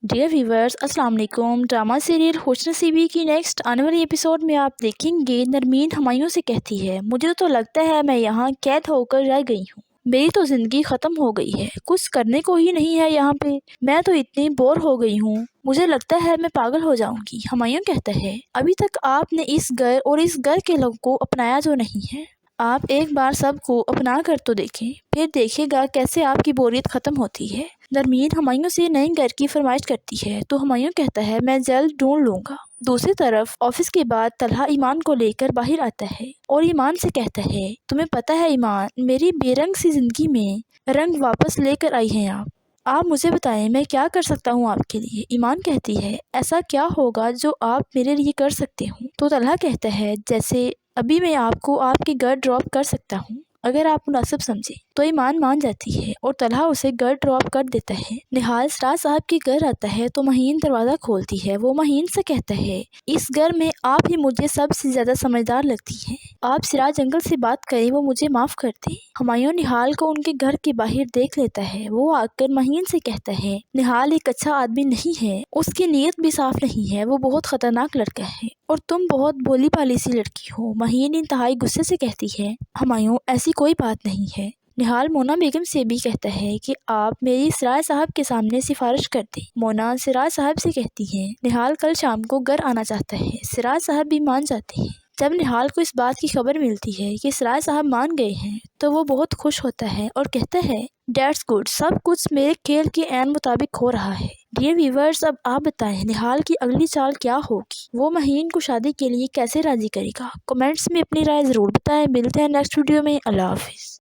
Dear viewers, अस्सलाम वालेकुम। Drama serial खुशनसीबी की नेक्स्ट आने वाली एपिसोड में आप देखेंगे नरमीन हुमायूं से कहती है, मुझे तो लगता है मैं यहाँ कैद होकर रह गई हूँ। मेरी तो ज़िंदगी ख़त्म हो गई है, कुछ करने को ही नहीं है यहाँ पे। मैं तो इतनी बोर हो गई हूँ, मुझे लगता है मैं पागल हो जाऊंगी। हुमायूं कहता है, अभी तक आपने इस घर और इस घर के लोगों को अपनाया जो नहीं है। आप एक बार सबको अपना कर तो देखें, फिर देखिएगा कैसे आपकी बोरियत ख़त्म होती है। नरमीन हुमायूं से नए घर की फरमाइश करती है तो हुमायूं कहता है, मैं जल्द ढूंढ लूंगा। दूसरी तरफ ऑफिस के बाद तलहा ईमान को लेकर बाहर आता है और ईमान से कहता है, तुम्हें पता है ईमान, मेरी बेरंग सी जिंदगी में रंग वापस लेकर आई हैं आप मुझे बताएं मैं क्या कर सकता हूँ आपके लिए। ईमान कहती है, ऐसा क्या होगा जो आप मेरे लिए कर सकते हो। तो तलहा कहता है, जैसे अभी मैं आपको आपके घर ड्रॉप कर सकता हूँ अगर आप मुनासिब समझे। तो ईमान मान जाती है और तलहा उसे घर ड्रॉप कर देता है। निहाल सिराज साहब के घर आता है तो महीन दरवाज़ा खोलती है। वो महीन से कहता है, इस घर में आप ही मुझे सबसे ज़्यादा समझदार लगती हैं। आप सिराज अंकल से बात करें, वो मुझे माफ़ कर दें। हुमायूं निहाल को उनके घर के बाहर देख लेता है। वो आकर महीन से कहता है, निहाल एक अच्छा आदमी नहीं है, उसकी नीयत भी साफ नहीं है, वो बहुत ख़तरनाक लड़का है और तुम बहुत भोली भाली सी लड़की हो। महीन इंतहाई गुस्से से कहती है, हुमायूं ऐसी कोई बात नहीं है। निहाल मोना बेगम से भी कहता है कि आप मेरी सिराज साहब के सामने सिफारिश कर दें। मोना सिराज साहब से कहती है, निहाल कल शाम को घर आना चाहता है। सिराज साहब भी मान जाते हैं। जब निहाल को इस बात की खबर मिलती है कि सिराज साहब मान गए हैं तो वो बहुत खुश होता है और कहता है, डेट्स गुड, सब कुछ मेरे खेल के ऐन मुताबिक हो रहा है। डियर व्यूवर्स, अब आप बताएं निहाल की अगली चाल क्या होगी। वो महीन को शादी के लिए कैसे राजी करेगा। कमेंट्स में अपनी राय ज़रूर बताएं। मिलते हैं नेक्स्ट वीडियो में। अल्लाह हाफिज़।